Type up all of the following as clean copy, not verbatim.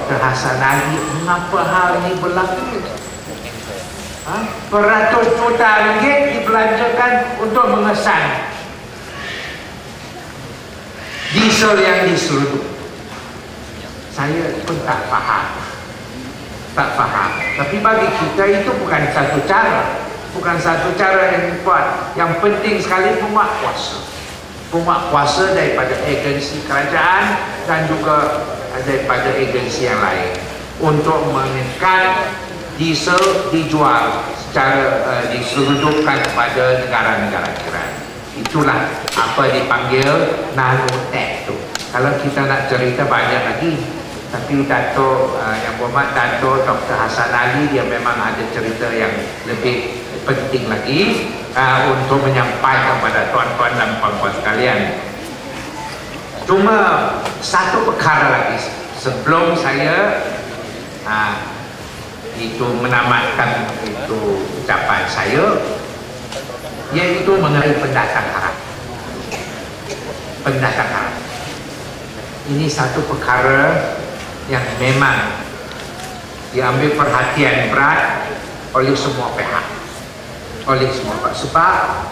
Dr. Hasan Ali, mengapa hal ini berlaku? Beratus juta ringgit dibelanjakan untuk mengesan diesel yang diseruduk. Saya pun tak faham. Tapi bagi kita itu bukan satu cara yang kuat. Yang penting sekali penguatkuasa daripada agensi kerajaan dan juga daripada agensi yang lain untuk menekan diesel dijual secara diseludupkan kepada negara-negara jiran. Itulah apa dipanggil nanotech tu. Kalau kita nak cerita banyak lagi, tapi Dato' yang berhormat Dato' Dr. Hasan Ali, dia memang ada cerita yang lebih penting lagi untuk menyampaikan kepada tuan-tuan dan puan-puan sekalian. Cuma satu perkara lagi sebelum saya itu menamatkan itu ucapan saya, iaitu mengenai pendatang haram. Ini satu perkara yang memang diambil perhatian berat oleh semua pihak, sebab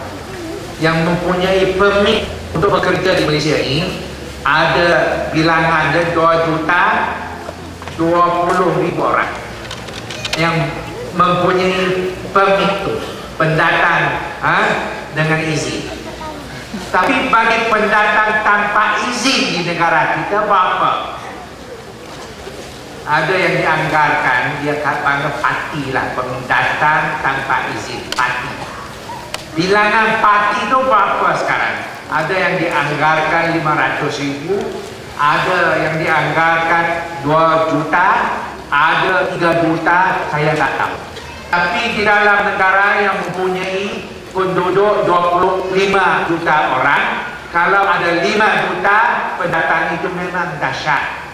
yang mempunyai permit untuk bekerja di Malaysia ini ada bilangan dia 2.020.000 orang yang mempunyai permit itu, pendatang dengan izin. Tapi bagi pendatang tanpa izin di negara kita berapa? Ada yang dianggarkan, dia panggil parti lah, pendatang tanpa izin, parti. Bilangan parti itu berapa sekarang? Ada yang dianggarkan 500.000, ada yang dianggarkan 2 juta, ada 3 juta, saya tak tahu. Tapi di dalam negara yang mempunyai penduduk 25 juta orang, kalau ada 5 juta pendatang itu memang dahsyat.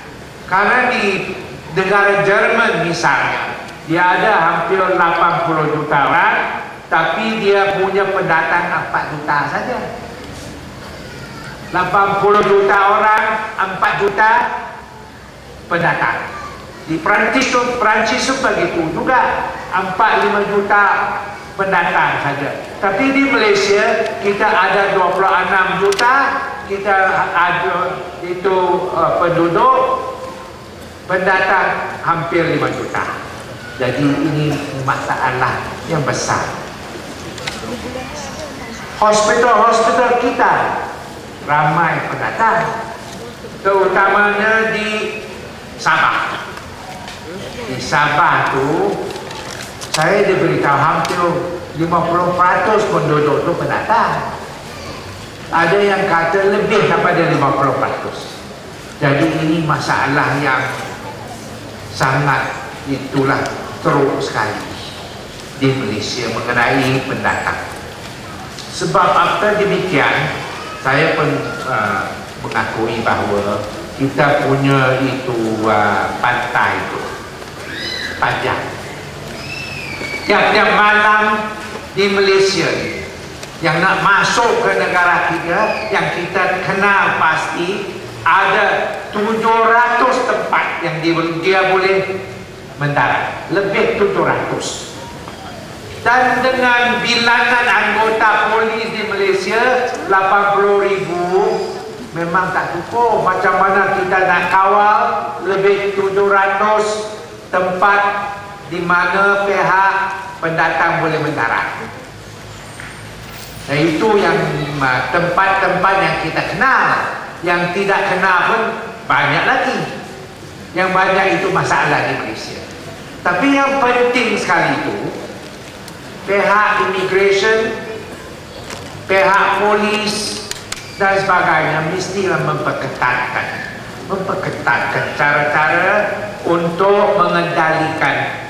Karena di negara Jerman misalnya, dia ada hampir 80 juta orang, tapi dia punya pendatang 4 juta saja. 80 juta orang, 4 juta pendatang. Di Perancis itu begitu juga, 4-5 juta pendatang saja. Tapi di Malaysia kita ada 26 juta, kita ada itu penduduk, pendatang hampir 5 juta. Jadi ini masalah yang besar. Hospital kita ramai pendatang, terutamanya di Sabah. Di Sabah tu saya diberitahu hampir 50% penduduk tu pendatang. Ada yang kata lebih daripada 50%. Jadi ini masalah yang sangat itulah teruk sekali di Malaysia mengenai pendatang. Sebab apa demikian, saya pun mengakui bahawa kita punya itu pantai itu panjang. Tiap-tiap malam di Malaysia yang nak masuk ke negara kita, yang kita kenal pasti ada 700 tempat yang dia boleh mendarat, lebih 700. Dan dengan bilangan anggota polis di Malaysia 80,000, memang tak cukup. Macam mana kita nak kawal lebih 700 tempat di mana pihak pendatang boleh mendarat. Dan itu yang tempat-tempat yang kita kenal. Yang tidak kenal pun banyak lagi. Yang banyak itu masalah di Malaysia. Tapi yang penting sekali itu, pihak immigration, pihak polis dan sebagainya mestilah memperketatkan cara-cara untuk mengendalikan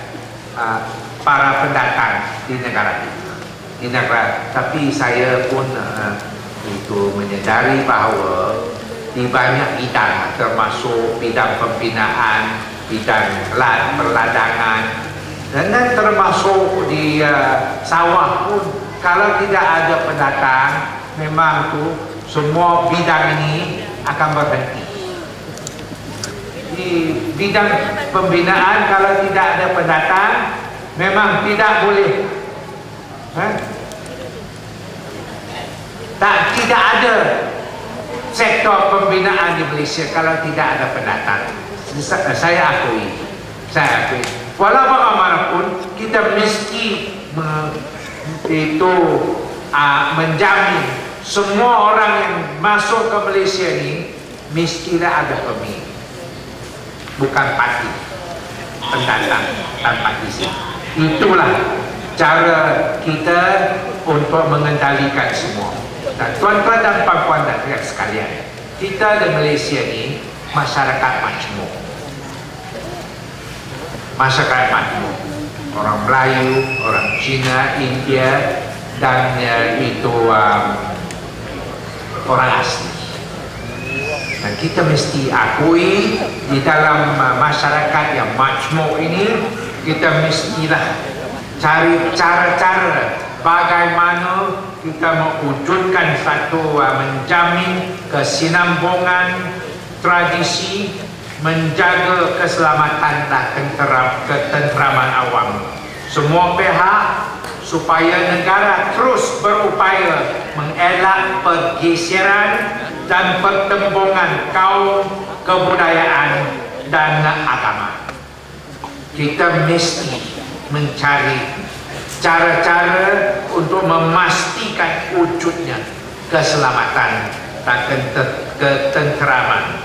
para pendatang di negara kita. Tapi saya pun itu menyadari bahawa di banyak bidang, termasuk bidang pembinaan, bidang perladangan, dan termasuk di sawah pun, kalau tidak ada pendatang, memang tu semua bidang ini akan berhenti. di bidang pembinaan kalau tidak ada pendatang memang tidak boleh. Tidak ada sektor pembinaan di Malaysia kalau tidak ada pendatang. Saya akui. Walau bagaimanapun kita mesti menjamin semua orang yang masuk ke Malaysia ni mestilah ada permit, bukan parti pendatang tanpa izin. Itulah cara kita untuk mengendalikan semua. Dan tuan-tuan dan puan-puan dan rakyat sekalian, kita di Malaysia ni masyarakat majmuk. Masyarakat majmuk. Orang Melayu, orang Cina, India, dan orang asli. Dan kita mesti akui di dalam masyarakat yang majmuk ini, kita mestilah cari cara-cara bagaimana kita mewujudkan satu menjamin kesinambungan tradisi, menjaga keselamatan dan ketenteraman awam semua pihak, supaya negara terus berupaya mengelak pergeseran dan pertembungan kaum, kebudayaan dan agama. Kita mesti mencari cara-cara untuk memastikan wujudnya keselamatan dan ketenteraman.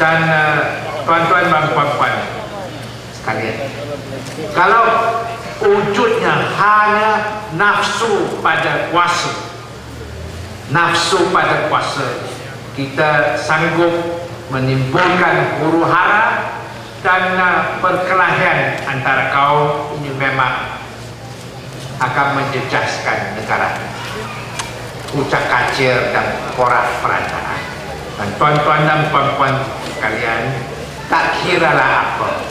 Dan tuan-tuan dan puan-puan sekalian, kalau wujudnya hanya nafsu pada kuasa, kita sanggup menimbulkan huru-hara dan perkelahian antara kaum. Ini memang akan menjejaskan negara, ucak-kacir dan porak-poranda. Dan tuan-tuan dan puan-puan sekalian, tak kiralah apa,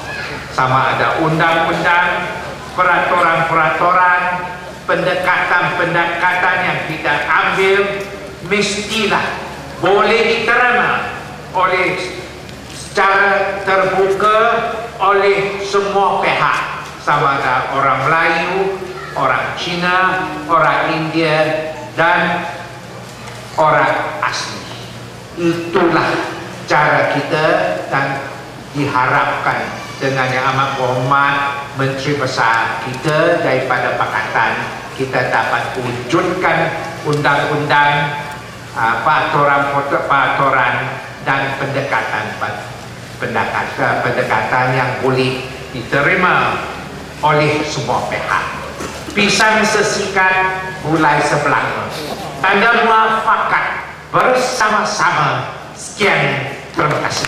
sama ada undang-undang, peraturan-peraturan, pendekatan-pendekatan yang kita ambil mestilah boleh diterima secara terbuka oleh semua pihak, sama ada orang Melayu, orang Cina, orang India dan orang asli. Itulah cara kita, dan diharapkan dengan yang amat berhormat Menteri Besar kita daripada Pakatan, kita dapat wujudkan undang-undang, peraturan dan pendekatan yang boleh diterima oleh semua pihak. Pisang sesikat, bulai sebelanga. Tanda muafakat bersama-sama. Sekian, terima kasih.